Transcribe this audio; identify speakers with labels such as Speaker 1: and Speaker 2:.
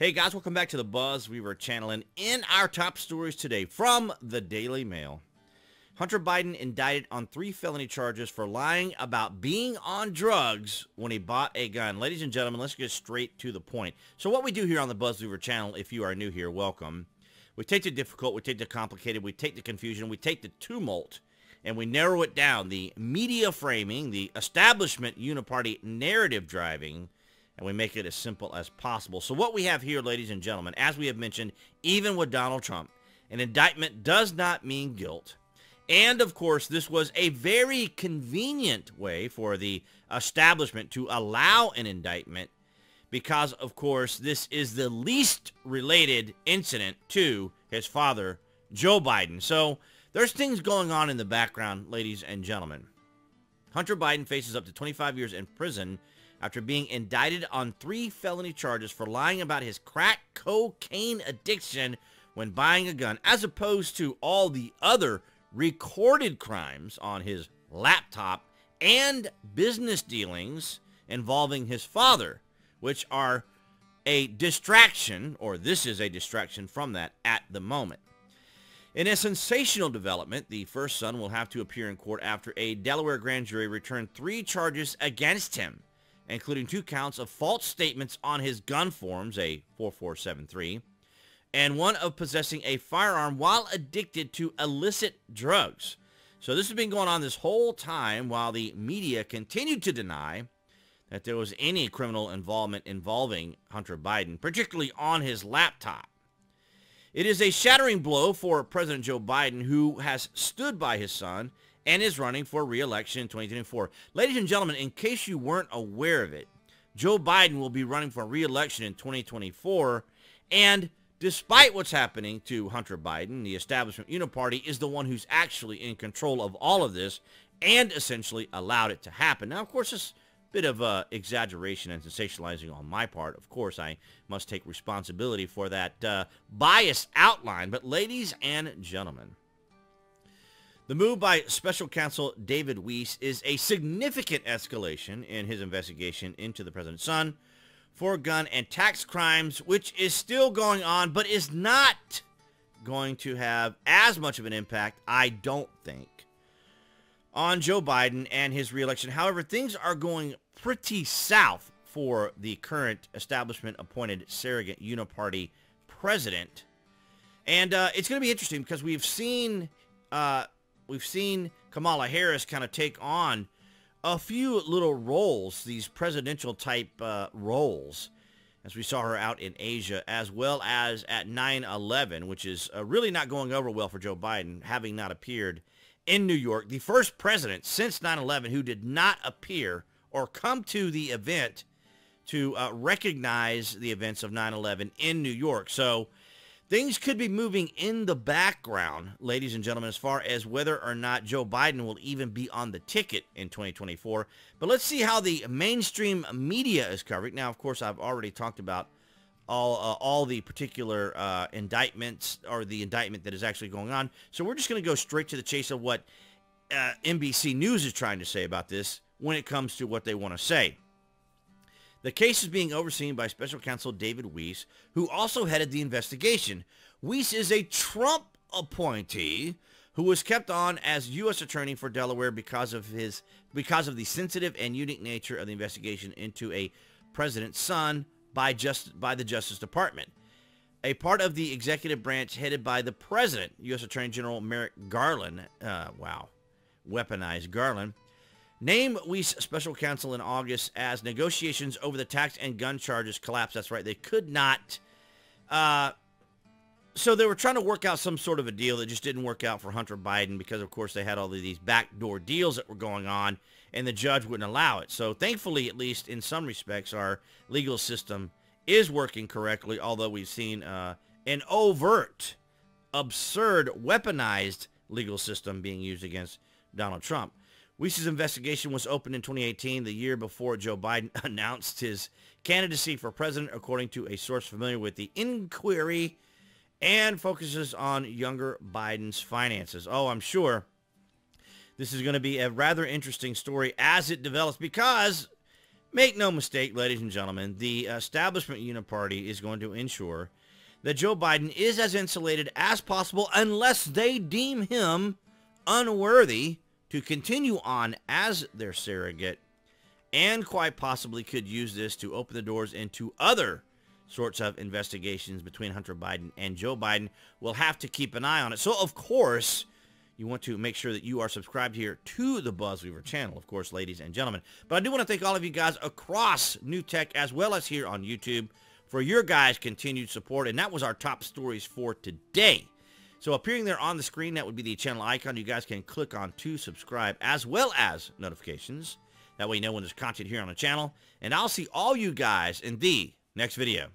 Speaker 1: Hey guys, welcome back to the BuzWeaver channel, and in our top stories today from the Daily Mail, Hunter Biden indicted on 3 felony charges for lying about being on drugs when he bought a gun. Ladies and gentlemen, let's get straight to the point. So what we do here on the BuzWeaver channel, if you are new here, welcome. We take the difficult, we take the complicated, we take the confusion, we take the tumult, and we narrow it down. The media framing, the Establishment Uni-party narrative driving, and we make it as simple as possible. So what we have here, ladies and gentlemen, as we have mentioned, even with Donald Trump, an indictment does not mean guilt. And, of course, this was a very convenient way for the establishment to allow an indictment because, of course, this is the least related incident to his father, Joe Biden. So there's things going on in the background, ladies and gentlemen. Hunter Biden faces up to 25 years in prison after being indicted on 3 felony charges for lying about his crack cocaine addiction when buying a gun, as opposed to all the other recorded crimes on his laptop and business dealings involving his father, which are a distraction, or this is a distraction from that at the moment. In a sensational development, the first son will have to appear in court after a Delaware grand jury returned 3 charges against him, including 2 counts of false statements on his gun forms, a 4473, and 1 of possessing a firearm while addicted to illicit drugs. So this has been going on this whole time while the media continued to deny that there was any criminal involvement involving Hunter Biden, particularly on his laptop. It is a shattering blow for President Joe Biden, who has stood by his son and is running for re-election in 2024. Ladies and gentlemen, in case you weren't aware of it, Joe Biden will be running for re-election in 2024, and despite what's happening to Hunter Biden, the Establishment Uni-party is the one who's actually in control of all of this and essentially allowed it to happen. Now, of course, it's a bit of exaggeration and sensationalizing on my part. Of course, I must take responsibility for that bias outline. But ladies and gentlemen, the move by Special Counsel David Weiss is a significant escalation in his investigation into the president's son for gun and tax crimes, which is still going on, but is not going to have as much of an impact, I don't think, on Joe Biden and his reelection. However, things are going pretty south for the current establishment-appointed surrogate Uni-party president. And it's going to be interesting because we've seen Kamala Harris kind of take on a few little roles, these presidential type roles, as we saw her out in Asia, as well as at 9/11, which is really not going over well for Joe Biden, having not appeared in New York. The first president since 9/11 who did not appear or come to the event to recognize the events of 9/11 in New York. So things could be moving in the background, ladies and gentlemen, as far as whether or not Joe Biden will even be on the ticket in 2024. But let's see how the mainstream media is covering. Now, of course, I've already talked about all the particular indictments, or the indictment that is actually going on. So we're just going to go straight to the chase of what NBC News is trying to say about this when it comes to what they want to say. The case is being overseen by Special Counsel David Weiss, who also headed the investigation. Weiss is a Trump appointee who was kept on as U.S. Attorney for Delaware because of the sensitive and unique nature of the investigation into a president's son by the Justice Department, a part of the executive branch headed by the President, U.S. Attorney General Merrick Garland. Wow, weaponized Garland. Named Weiss special counsel in August as negotiations over the tax and gun charges collapsed. That's right. They could not. So they were trying to work out some sort of a deal that just didn't work out for Hunter Biden because, of course, they had all of these backdoor deals that were going on, and the judge wouldn't allow it. So thankfully, at least in some respects, our legal system is working correctly, although we've seen an overt, absurd, weaponized legal system being used against Donald Trump. Weiss's investigation was opened in 2018, the year before Joe Biden announced his candidacy for president, according to a source familiar with the inquiry, and focuses on younger Biden's finances. Oh, I'm sure this is going to be a rather interesting story as it develops, because Make no mistake, ladies and gentlemen, the Establishment Uni-party is going to ensure that Joe Biden is as insulated as possible unless they deem him unworthy to continue on as their surrogate, and quite possibly could use this to open the doors into other sorts of investigations between Hunter Biden and Joe Biden. We'll have to keep an eye on it. So, of course, you want to make sure that you are subscribed here to the BuzWeaver channel, of course, ladies and gentlemen. But I do want to thank all of you guys across New Tech as well as here on YouTube for your guys' continued support. And that was our top stories for today. So appearing there on the screen, that would be the channel icon. You guys can click on to subscribe as well as notifications. That way you know when there's content here on the channel. And I'll see all you guys in the next video.